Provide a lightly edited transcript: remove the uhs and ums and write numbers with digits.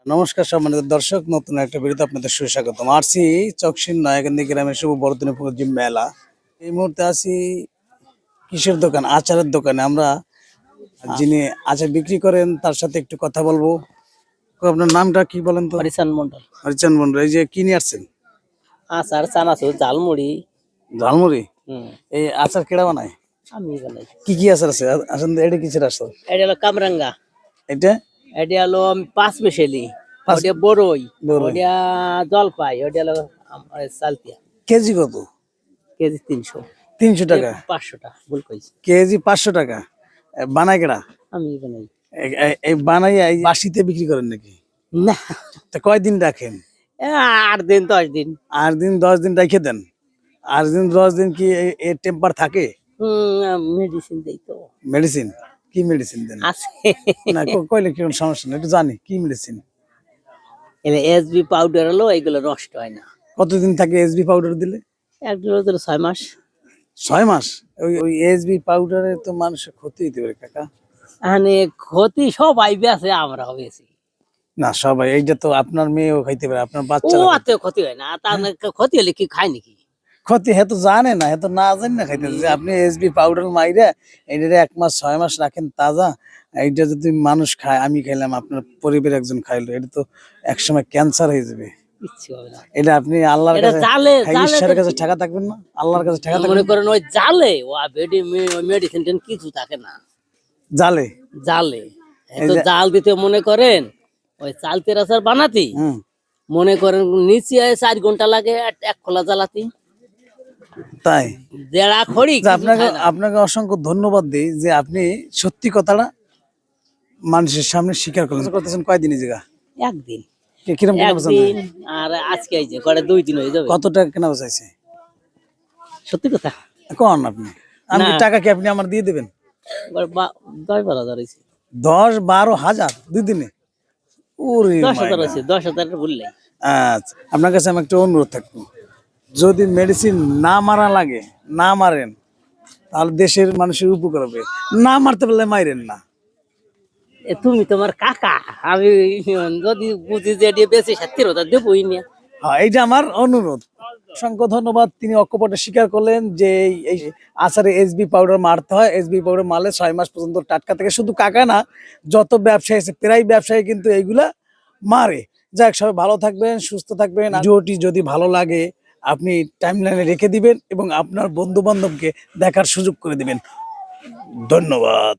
নমস্কার সম্মানিত দর্শক, নতুন একটা ভিডিওতে আপনাদের সুস্বাগতম। আসছি চকশিন নয়াকান্দি গ্রামের শুভ বড়দিনের পুজো মেলা। এই মুহূর্তে আছি কিসের দোকান, আচারের দোকানে। আমরা যিনি আচার বিক্রি করেন তার সাথে একটু কথা বলবো। আপনার নামটা কি বলেন তো? হরিচান মন্ডল। হরিচান মন্ডল। এই যে কি নিয়ে আসছেন? আচার, চানাচুর, ঝালমুড়ি। ঝালমুড়ি। হুম, এই আচার কেডা বানায়? আমি বানাই। কি কি আচার আছে? আসেন, এটা কিসের আচার? এটা হলো কামরাঙ্গা, এটা এটা হলো পাঁচ মিশেলি, পাঁচ- ওটা বড়ই, বড়ই। ওটা জলপাই, ওটা হলো সালতিয়া। কেজি কত? কেজি 300। 300 টাকা 500 টাকা ভুল কইছি। কেজি। 500 টাকা। বানায় কেডা? আমি বানাই এই বানাইয়া এই বাসিতে বিক্রি করেন নাকি? না। তা কয়দিন রাখেন? 8 দিন 10 দিন। 8 দিন 10 দিন রেখে দেন। 8 দিন 10 দিন কি এ টেম্পার থাকে? মেডিসিন দেই তো মেডিসিন? কি মেডিসিন দেন? আছে। না কইলে কি কোনো সমস্যা নেই, একটু জানি কি মেডিসিন। এলে এসবি পাউডার হলো, এগুলো নষ্ট হয় না। কতদিন থাকে এসবি পাউডার দিলে? একগুলো তো 6 মাস। 6 মাস? ওই এসবি পাউডারে তো মানুষের ক্ষতি হতে পারে কাকা। মানে ক্ষতি সবাই বেঁচে, আমরা বেশি। না সবাই, এইটা তো আপনার মেয়েও খাইতে পারে, আপনার ও বাচ্চারা অত ক্ষতি হয় না, তার ক্ষতি হলে কি খায় নাকি? ক্ষতি হে তো জানে না, হে তো না জানি না খাইতে যে আপনি এসবি পাউডার মাইরা এইটা 1 মাস 6 মাস রাখেন তাজা। এইটা যদি মানুষ খায়, আমি খাইলাম, আপনার পরিবারের একজন খাইলো, এটা তো একসময় ক্যান্সার হয়ে যাবে। কিচ্ছু হবে না। এটা আপনি আল্লাহর এটা কাছে জালে ঈশ্বরের কাছে ঠেকা থাকবেন না, আল্লাহর কাছে ঠেকা মনে থাকবেন করেন ওই জালে ও মেডিসিন কিছু থাকে না। জালে। জালে এই তো যে- জাল দিতে মনে করেন ওই চালতের আচার বানাতি, হুম, মনে করেন নিচে 4 ঘন্টা লাগে এক খোলা জ্বালাতি। তাই জেরা খড়ি যে আপনাকে আপনাকে অসংখ্য ধন্যবাদ দিই যে আপনি সত্যি কথাটা মানুষের সামনে স্বীকার করতেছেন। কয়দিনই জায়গা একদিন কিরম কেনা বেচা? একদিন আর আজকে এই যে করে 2 দিন হয়ে যাবে। কত টাকা কেনা বেচাইছে? সত্যি কথা কোন আপনি? আমি না। টাকা কি আপনি আমার দিয়ে দেবেন? 10-12 হয়েছে। 10-12 হাজার 2 দিনে? ওরে 10,000 মাইরা। হয়েছে, 10,000 বললেই। আচ্ছা, আপনার কাছে আমি একটা অনুরোধ থাকবো, যদি মেডিসিন না মারা লাগে, না মারেন, তাহলে দেশের মানুষের উপকার হবে। না মারতে পারলে মাইরেন না। তুমি তোমার কাকা, আমি যদি বুঝি যে এটা বেশি 70,000 দেবই না। হ্যাঁ, এইটা আমার অনুরোধ। অসংখ্য ধন্যবাদ। তিনি অকপটে স্বীকার করলেন যে এই আচারে এসবি পাউডার মারতে হয়। এসবি পাউডার মারলে 6 মাস পর্যন্ত টাটকা থাকে। শুধু কাকা না, যত ব্যবসায়ী আছে প্রায় ব্যবসায়ী কিন্তু এইগুলা মারে। যাক, সবাই ভালো থাকবেন, সুস্থ থাকবেন। ভিডিওটি যদি ভালো লাগে আপনি টাইমলাইনে রেখে দিবেন এবং আপনার বন্ধু বান্ধবকে দেখার সুযোগ করে দিবেন। ধন্যবাদ।